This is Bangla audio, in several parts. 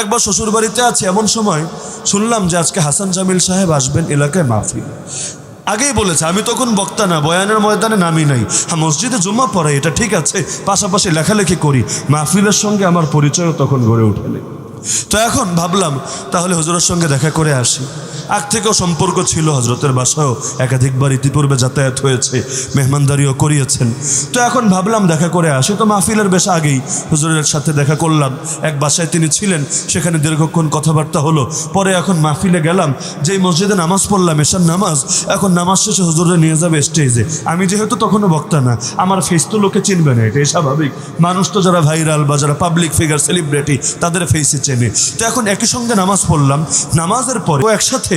একবার শ্বশুর বাড়িতে আছে, এমন সময় শুনলাম যে আজকে হাসান জামিল সাহেব আসবেন এলাকায় মাহফিল। আগেই বলেছে, আমি তখন বক্তা না, বয়ানের ময়দানে নামি নাই। হ্যাঁ, মসজিদে জুম্মা পড়াই, এটা ঠিক আছে, পাশাপাশি লেখালেখি করি, মাহফিলের সঙ্গে আমার পরিচয়ও তখন গড়ে ওঠেনি। তো এখন ভাবলাম তাহলে হুজুরের সঙ্গে দেখা করে আসি। আগ থেকেও সম্পর্ক ছিল, হজরতের বাসায়ও একাধিকবার ইতিপূর্বে যাতায়াত হয়েছে, মেহমানদারিও করিয়েছেন। তো এখন ভাবলাম দেখা করে আসি। তো মাহফিলের বেশ আগেই হুজুরের সাথে দেখা করলাম, এক বাসায় তিনি ছিলেন, সেখানে দীর্ঘক্ষণ কথাবার্তা হলো। পরে এখন মাহফিলে গেলাম, যেই মসজিদে নামাজ পড়লাম এশার নামাজ, এখন নামাজ শেষে হুজুরে নিয়ে যাবে স্টেজে। আমি যেহেতু তখনও বক্তা না, আমার ফেস তো লোকে চিনবে না, এটাই স্বাভাবিক। মানুষ তো যারা ভাইরাল বা যারা পাবলিক ফিগার, সেলিব্রিটি, তাদের ফেসে চেনে। তো এখন একই সঙ্গে নামাজ পড়লাম, নামাজের পরে একসাথে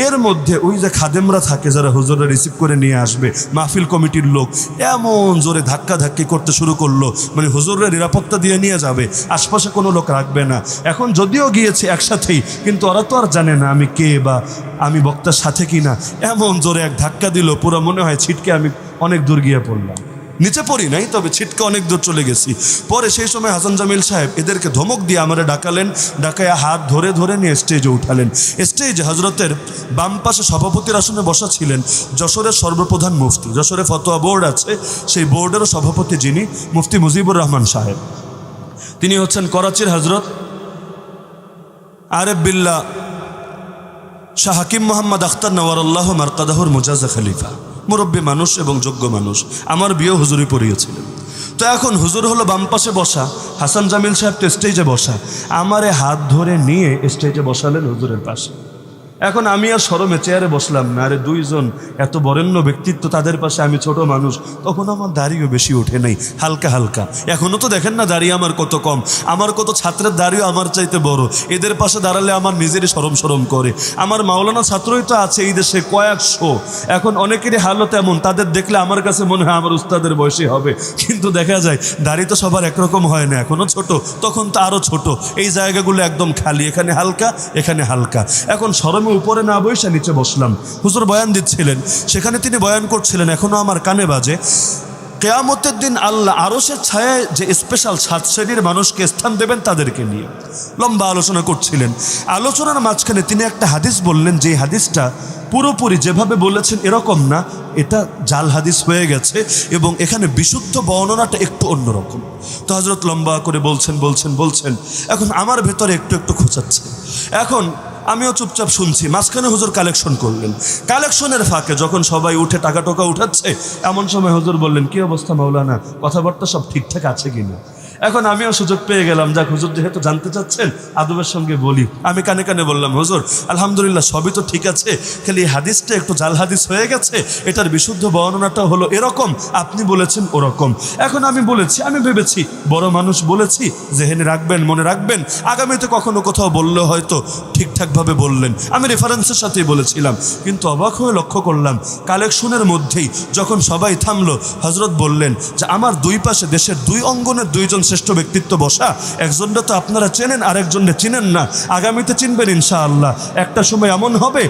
এর মধ্যে ওই যে খাদেমরা থাকে যারা হুজুরে রিসিভ করে নিয়ে আসবে, মাহফিল কমিটির লোক এমন জোরে ধাক্কা ধাক্কি করতে শুরু করলো, মানে হুজুরের নিরাপত্তা দিয়ে নিয়ে যাবে, আশপাশে কোনো লোক রাখবে না। এখন যদিও গিয়েছে একসাথেই, কিন্তু ওরা তো আর জানে না আমি কে বা আমি বক্তার সাথে কি না। এমন জোরে এক ধাক্কা দিল, পুরো মনে হয় ছিটকে আমি অনেক দূর গিয়ে পড়লাম। নিচে পড়ি নাই, তবে ছিটকে অনেক দূর চলে গেছি। পরে সেই সময় হাসান জামিল সাহেব এদেরকে ধমক দিয়ে আমারে ডাকালেন, ডাকায় হাত ধরে ধরে নিয়ে স্টেজে উঠালেন। স্টেজে হজরতের বাম পাশে সভাপতির আসনে বসা ছিলেন যশোরের সর্বপ্রধান মুফতি। যশোরে ফতোয়া বোর্ড আছে, সেই বোর্ডেরও সভাপতি যিনি, মুফতি মুজিবুর রহমান সাহেব। তিনি হচ্ছেন করাচির হজরত আরেফ বিল্লাহ শাহ হাকিম মোহাম্মদ আখতার নওয়ারুল্লাহ মারকাদাহুর মুজাজা খলিফা, মুরব্বী মানুষ এবং যোগ্য মানুষ। আমার বিয়ে হুজুরই পড়িয়েছিলেন। তো এখন হুজুর হলো বাম পাশে বসা, হাসান জামিল সাহেব তো স্টেজে বসা, আমারে হাত ধরে নিয়ে স্টেজে বসালেন হুজুরের পাশে। এখন আমি আর শরমে চেয়ারে বসলাম না। আরে দুইজন এত বরেণ্য ব্যক্তিত্ব, তাদের পাশে আমি ছোট মানুষ। তখন আমার দাড়িও বেশি ওঠে নাই, হালকা হালকা। এখনও তো দেখেন না দাড়ি আমার কত কম, আমার কত ছাত্রের দাড়িও আমার চাইতে বড়। এদের পাশে দাঁড়ালে আমার নিজেরই শরম শরম করে। আমার মাওলানা ছাত্রই তো আছে এই দেশে কয়েকশো। এখন অনেকেরই হালত এমন, তাদের দেখলে আমার কাছে মনে হয় আমার উস্তাদের বয়সী হবে, কিন্তু দেখা যায় দাড়ি তো সবার একরকম হয় না। এখনও ছোট, তখন তো আরও ছোট। এই জায়গাগুলো একদম খালি, এখানে হালকা, এখানে হালকা। এখন শরমে উপরে না বসে নিচে বসলাম। হুজুর বয়ান দিচ্ছিলেন, সেখানে তিনি বয়ান করছিলেন, এখনো আমার কানে বাজে, কিয়ামতের দিন আল্লাহ আরশের ছায়ায় যে স্পেশাল 7 শ্রেণীর মানুষকে স্থান দেবেন তাদেরকে নিয়ে লম্বা আলোচনা করছিলেন। আলোচনার মাঝখানে তিনি একটা হাদিস বললেন, যে হাদিসটা পুরোপুরি যেভাবে বলেছেন এরকম না, এটা জাল হাদিস হয়ে গেছে এবং এখানে বিশুদ্ধ বর্ণনাটা একটু অন্যরকম। তো হযরত লম্বা করে বলছেন। এখন আমার ভেতরে একটু একটু খোঁচাচ্ছে। এখন আমিও চুপচাপ শুনছি। মাঝখানে হুজুর কালেকশন করলেন। কালেকশনের ফাঁকে যখন সবাই উঠে টাকা টোকা উঠাচ্ছে, এমন সময় হুজুর বললেন, কি অবস্থা মাওলানা, কথাবার্তা সব ঠিকঠাক আছে কিনা। এখন আমিও সুযোগ পেয়ে গেলাম, যাক হুজুর যেহেতু জানতে চাচ্ছেন আদবের সঙ্গে বলি। আমি কানে কানে বললাম, হুজুর আলহামদুলিল্লাহ সবই তো ঠিক আছে, খালি এই হাদিসটা একটু জাল হাদিস হয়ে গেছে, এটার বিশুদ্ধ বর্ণনাটা হলো এরকম, আপনি বলেছেন ওরকম। এখন আমি বলেছি, আমি ভেবেছি বড় মানুষ বলেছি, জেহেনে রাখবেন, মনে রাখবেন, আগামীতে কখনো কোথাও বললে হয়তো ঠিকঠাকভাবে বললেন। আমি রেফারেন্সের সাথেই বলেছিলাম। কিন্তু অবাক হয়ে লক্ষ্য করলাম, কালেকশনের মধ্যেই যখন সবাই থামলো, হজরত বললেন যে আমার দুই পাশে দেশের 2 অঙ্গনের 2 জন শ্রেষ্ঠ ব্যক্তিত্ব বসা, একজনটা তো আপনারা চেনেন, আরেকজনটা চিনেন না, আগামীতে চিনবেন ইনশাআল্লাহ। একটা সময় এমন হবে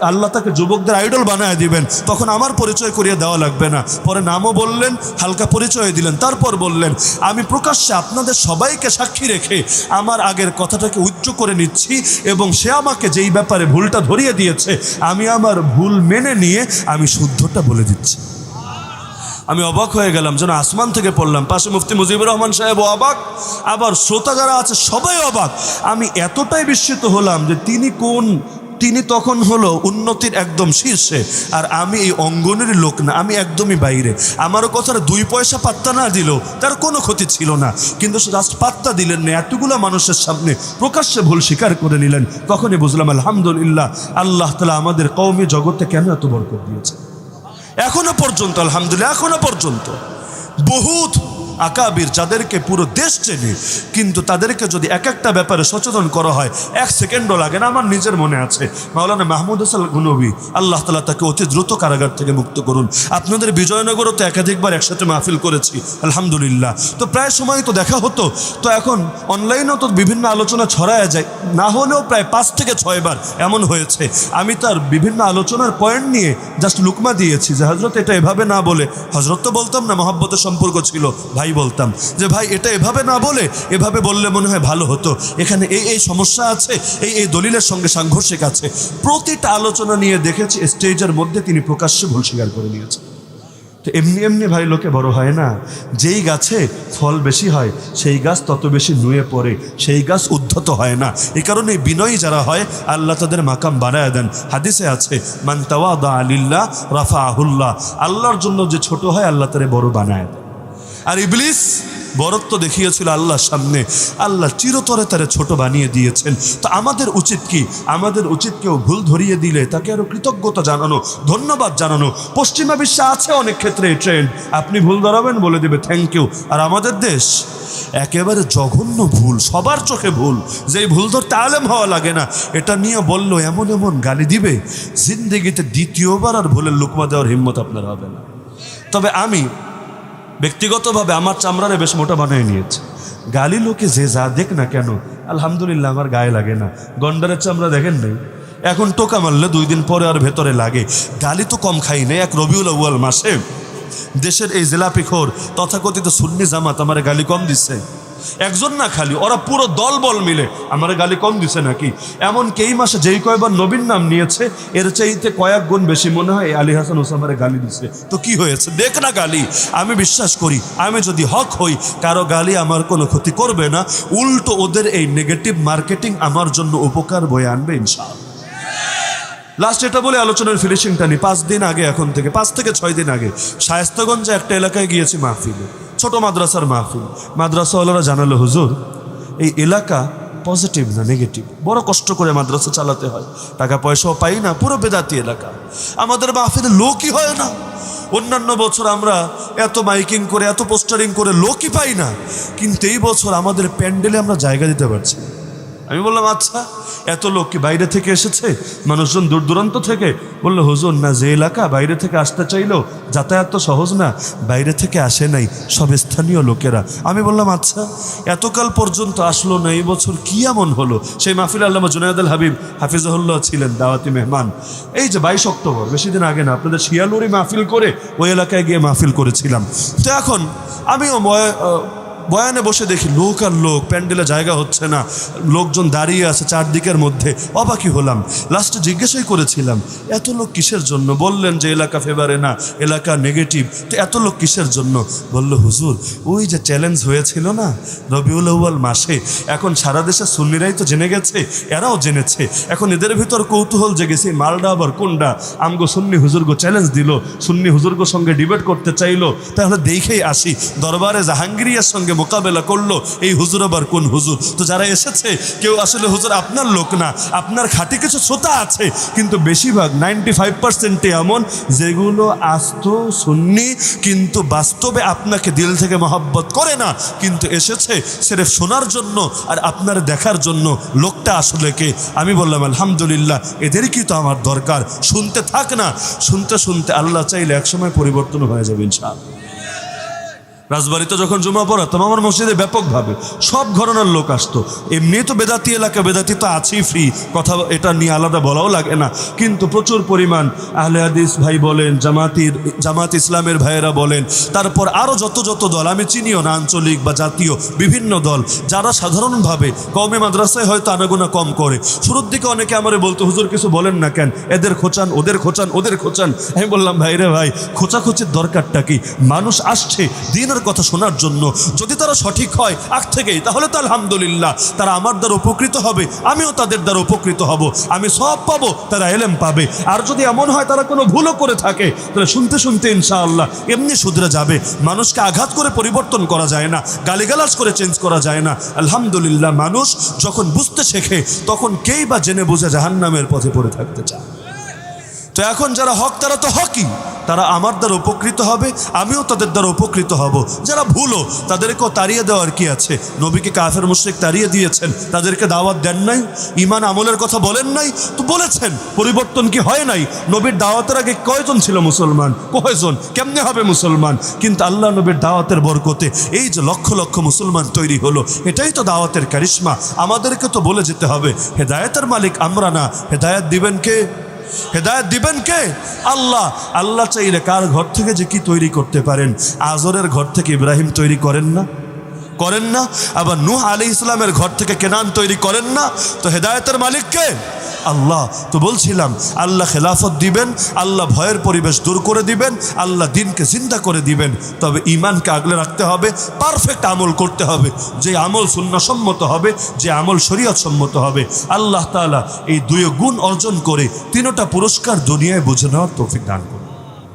আল্লাহ তাকে যুবকদের আইডল বানায় দিবেন, তখন আমার পরিচয় করিয়ে দেওয়া লাগবে না। পরে নামও বললেন, হালকা পরিচয় দিলেন, তারপর বললেন, আমি প্রকাশ্যে আপনাদের সবাইকে সাক্ষী রেখে আমার আগের কথাটাকে উচ্চ করে নিচ্ছি এবং সে আমাকে যেই ব্যাপারে ভুলটা ধরিয়ে দিয়েছে, আমি আমার ভুল মেনে নিয়ে আমি শুদ্ধটা বলে দিচ্ছি। আমি অবাক হয়ে গেলাম, যেন আসমান থেকে পড়লাম। পাশে মুফতি মুজিবুর রহমান সাহেব অবাক, আবার শ্রোতা যারা আছে সবাই অবাক। আমি এতটাই বিস্মিত হলাম যে তিনি তখন হলো উন্নতির একদম শীর্ষে, আর আমি এই অঙ্গনেরই লোক না, আমি একদমই বাইরে। আমারও কথার 2 পয়সা পাত্তা না দিল তার কোনো ক্ষতি ছিল না, কিন্তু জাস্ট পাত্তা দিলেন না, এতগুলো মানুষের সামনে প্রকাশ্যে ভুল স্বীকার করে নিলেন। তখনই বুঝলাম আলহামদুলিল্লাহ, আল্লাহ তাআলা আমাদের কওমি জগতে কেন এত বরকত দিয়েছে। এখনো পর্যন্ত আলহামদুলিল্লাহ, এখনো পর্যন্ত বহুত আকাবির যাদেরকে পুরো দেশ চেনে, কিন্তু তাদেরকে যদি এক একটা ব্যাপারে সচেতন করা হয় 1 সেকেন্ডও লাগে না। আমার নিজের মনে আছে মাওলানা মাহমুদ হাসান গুনবী, আল্লাহ তাআলা তাকে অতি দ্রুত কারাগার থেকে মুক্ত করুন। আপনাদের বিজয়নগরও তো একাধিকবার একসাথে মাহফিল করেছি আলহামদুলিল্লাহ। তো প্রায় সময় তো দেখা হতো। তো এখন অনলাইনেও তো বিভিন্ন আলোচনা ছড়ায় যায়, না হলেও প্রায় 5 থেকে 6 বার এমন হয়েছে। আমি তার বিভিন্ন আলোচনার পয়েন্ট নিয়ে জাস্ট লুকমা দিয়েছি যে হজরত এটা এভাবে না বলে, হজরত তো বলতাম না, মহব্বতের সম্পর্ক ছিল, ভাই বলতাম যে ভাই এটা এভাবে না বলে এভাবে বললে মনে হয় ভালো হতো, এখানে এই সমস্যা আছে, এই দলিলের সঙ্গে সাংঘর্ষিক আছে। প্রতিটা আলোচনা নিয়ে দেখেছি স্টেজের মধ্যে তিনি প্রকাশ্যে ভুল স্বীকার করে নিয়েছেন। তো এমনি এমনি ভাই লোকে বড় হয় না। যেই গাছে ফল বেশি হয় সেই গাছ তত বেশি নুয়ে পড়ে, সেই গাছ উদ্ধত হয় না। এই কারণে বিনয়ী যারা হয় আল্লাহ তাদের মাকাম বানায় দেন। হাদিসে আছে মান তাওয়াদা লিল্লাহ রাফাআহুল্লাহ, আল্লাহর জন্য যে ছোট হয় আল্লাহ তারে বড় বানায় দেন। আর ইবলিস বরত্ব দেখিয়েছিল আল্লাহর সামনে, আল্লাহ চিরতরে তারে ছোট বানিয়ে দিয়েছেন। তো আমাদের উচিত কি? আমাদের উচিত কেউ ভুল ধরিয়ে দিলে তাকে আরো কৃতজ্ঞতা জানানো, ধন্যবাদ জানানো। পশ্চিমা বিশ্বে আছে অনেক ক্ষেত্রে এই ট্রেন্ড, আপনি ভুল ধরাবেন বলে দেবে থ্যাংক ইউ। আর আমাদের দেশ একেবারে জঘন্য ভুল, সবার চোখে ভুল, যেই ভুল ধরতে আলেম হওয়া লাগে না, এটা নিয়ে বললো এমন এমন গালি দিবে, জিন্দেগিতে দ্বিতীয়বার আর ভুলের লুকমা দেওয়ার হিম্মত আপনার হবে না। তবে আমি ব্যক্তিগতভাবে আমার চামড়ারে বেশ মোটা বানিয়ে নিয়েছে। গালি লোকে যে যা দেখ না কেন, আলহামদুলিল্লাহ আমার গায়ে লাগে না। গন্ডারের চামড়া দেখেন নাই, এখন টোকা মারলে 2 দিন পরে আর ভেতরে লাগে। গালি তো কম খাই নাই। এক রবিউল আউয়াল মাসে দেশের এই জেলাপিখোর তথাকথিত সুন্নি জামাত আমার গালি কম দিচ্ছে। একজন না, খালি ওরা পুরো দল বল মিলে আমার গালি কম দিছে নাকি। এমন এই মাসে যেই কয়বার নবীর নাম নিয়েছে এর চাইতে কয়েক গুণ বেশি মনে হয় আলী হাসান ওসামারে গালি দিছে। তো কি হয়েছে দেখ না গালি। আমি বিশ্বাস করি আমি যদি হক হই কারো গালি আমার কোনো ক্ষতি করবে না, উল্টো ওদের এই নেগেটিভ মার্কেটিং আমার জন্য উপকার বয়ে আনবে ইনশাআল্লাহ। লাস্ট এটা বলে আলোচনার ফিনিশিংটা নি। 5 দিন আগে, এখন থেকে 5 থেকে 6 দিন আগে শায়েস্তাগঞ্জে একটা এলাকায় গিয়েছি মাহফিলে, ছোট মাদ্রাসার মাহফিল। মাদ্রাসাওয়ালারা জানালো হুজুর এই এলাকা পজিটিভ না নেগেটিভ, বড় কষ্ট করে মাদ্রাসা চালাতে হয়, টাকা পয়সাও পাই না, পুরো বেদাতি এলাকা, আমাদের মাহফিলে লোকই হয় না। অন্যান্য বছর আমরা এত মাইকিং করে এত পোস্টারিং করে লোকই পাই না, কিন্তু এই বছর আমাদের প্যান্ডেলে আমরা জায়গা দিতে পারছি। আমি বললাম আচ্ছা এত লোক কি বাইরে থেকে এসেছে, মানুষজন দূর দূরান্ত থেকে? বললো হুজুর না, যে এলাকা বাইরে থেকে আসতে চাইলেও যাতায়াত তো সহজ না, বাইরে থেকে আসে নাই, সব স্থানীয় লোকেরা। আমি বললাম আচ্ছা এতকাল পর্যন্ত আসলো না, এই বছর কি এমন হলো? সেই মাহফিল আল্লামা জুনায়েদ আল হাবিব হাফিজাহুল্লাহ ছিলেন দাওয়াতি মেহমান। এই যে 22 অক্টোবর, বেশি দিন আগে না, আপনাদের শিয়ালুরি মাহফিল করে ওই এলাকায় গিয়ে মাহফিল করেছিলাম। তো এখন আমিও বয়ানে বসে দেখি লোক আর লোক, প্যান্ডেলে জায়গা হচ্ছে না, লোকজন দাঁড়িয়ে আছে চারদিকের মধ্যে। অবাকই হলাম। লাস্টে জিজ্ঞাসাই করেছিলাম এত লোক কিসের জন্য? বললেন যে এলাকা ফেভারে না, এলাকা নেগেটিভ। তো এত লোক কিসের জন্য? বলল হুজুর ওই যে চ্যালেঞ্জ হয়েছিল না রবিউল আউয়াল মাসে, এখন সারা দেশে সুন্নিরাই তো জেনে গেছে, এরাও জেনেছে, এখন এদের ভিতর কৌতূহল জেগেছে মালডা আবার কোনটা। আমগো সুন্নি হুজুরগো চ্যালেঞ্জ দিল, সুন্নি হুজুরগো সঙ্গে ডিবেট করতে চাইলো, তাহলে দেখেই আসি। দরবারে জাহাঙ্গীরিয়ার সঙ্গে মোকাবেলা করলো, এই হুজুর আবার কোন হুজুর? তো যারা এসেছে কেউ আসলে হুজুর আপনার লোক না, আপনার খাঁটি কিছু শ্রোতা আছে, কিন্তু বেশিরভাগ 95% এমন যেগুলো আস্ত সুন্নি কিন্তু বাস্তবে আপনাকে দিল থেকে মহব্বত করে না, কিন্তু এসেছে সির্ফ শোনার জন্য আর আপনার দেখার জন্য। লোকটা আসলে কে? আমি বললাম আলহামদুলিল্লাহ এদেরই তো আমার দরকার। শুনতে থাক না, শুনতে শুনতে আল্লাহ চাইলে একসময় পরিবর্তন হয়ে যাবে ইনশাআল্লাহ। রাজবাড়িতে যখন জুমা পড়াতাম আমার মসজিদে ব্যাপকভাবে সব ঘরানার লোক আসতো। এমনি তো বেদাতি এলাকা, বেদাতি তো আছেই ফ্রি, কথা এটা নিয়ে আলাদা বলাও লাগে না, কিন্তু প্রচুর পরিমাণ আহলে হাদিস ভাই বলেন, জামাত ইসলামের ভাইয়েরা বলেন, তারপর আরও যত দল আমি চিনিও না, আঞ্চলিক বা জাতীয় বিভিন্ন দল, যারা সাধারণভাবে কওমি মাদ্রাসায় হয়তো আনাগোনা কম করে। শুরুর দিকে অনেকে আমারে বলতো হুজুর কিছু বলেন না কেন, এদের খোঁচান ওদের খোঁচান ওদের খোঁচান। আমি বললাম ভাইরে ভাই খোঁচাখুচির দরকারটা কি? মানুষ আসছে দিনের কথা শোনার জন্য, যদি তারা সঠিক হয় আগ থেকেই তাহলে তো আলহামদুলিল্লাহ, তারা আমার দ্বারা উপকৃত হবে, আমিও তাদের দ্বারা উপকৃত হব, আমি সব পাবো, তারা এলেম পাবে। আর যদি এমন হয় তারা কোনো ভুলও করে থাকে তাহলে শুনতে শুনতে ইনশাআল্লাহ এমনি শুধরে যাবে। মানুষকে আঘাত করে পরিবর্তন করা যায় না, গালিগালাজ করে চেঞ্জ করা যায় না। আলহামদুলিল্লাহ মানুষ যখন বুঝতে শেখে তখন কেই বা জেনে বুঝে জাহান্নামের পথে পড়ে থাকতে চায়। তো এখন যারা হক তারা তো হকই, তারা আমার দ্বারা উপকৃত হবে, আমিও তাদের দ্বারা উপকৃত হব। যারা ভুলো তাদেরকেও তাড়িয়ে দেওয়ার কি আছে? নবীকে কাফের মুশরিক তাড়িয়ে দিয়েছেন, তাদেরকে দাওয়াত দেন নাই, ঈমান আমলের কথা বলেন নাই, তো বলেছেন পরিবর্তন কি হয় নাই? নবীর দাওয়াতের আগে কয়জন ছিল মুসলমান? কয়জন? কেমনে হবে মুসলমান? কিন্তু আল্লাহ নবীর দাওয়াতের বরকতে এই যে লক্ষ লক্ষ মুসলমান তৈরি হলো, এটাই তো দাওয়াতের কারিশমা। আমাদেরকে তো বলে যেতে হবে হেদায়েতের মালিক আমরা না, হেদায়েত দিবেন কে? হেদায়েত দিবেন কে? আল্লাহ। আল্লাহ চাইলে কার ঘর থেকে যে কি তৈরি করতে পারেন। আজরের ঘর থেকে ইব্রাহিম তৈরি করেন না? করেন না? আবার নূহ আলাইহিস সালামের ঘর থেকে কেনান তৈরি করেন না? তো হেদায়েতের মালিক কে? আল্লাহ। তো বলছিলাম আল্লাহ খেলাফত দিবেন, আল্লাহ ভয়ের পরিবেশ দূর করে দিবেন, আল্লাহ দিনকে জিন্দা করে দিবেন। তবে ঈমানকে আগলে রাখতে হবে, পারফেক্ট আমল করতে হবে, যে আমল সুন্নাহসম্মত হবে, যে আমল শরীয়ত সম্মত হবে। আল্লাহ তাআলা এই দুই গুণ অর্জন করে তিনটা পুরস্কার দুনিয়ায় বুঝে নেওয়ার তৌফিক দান করুন।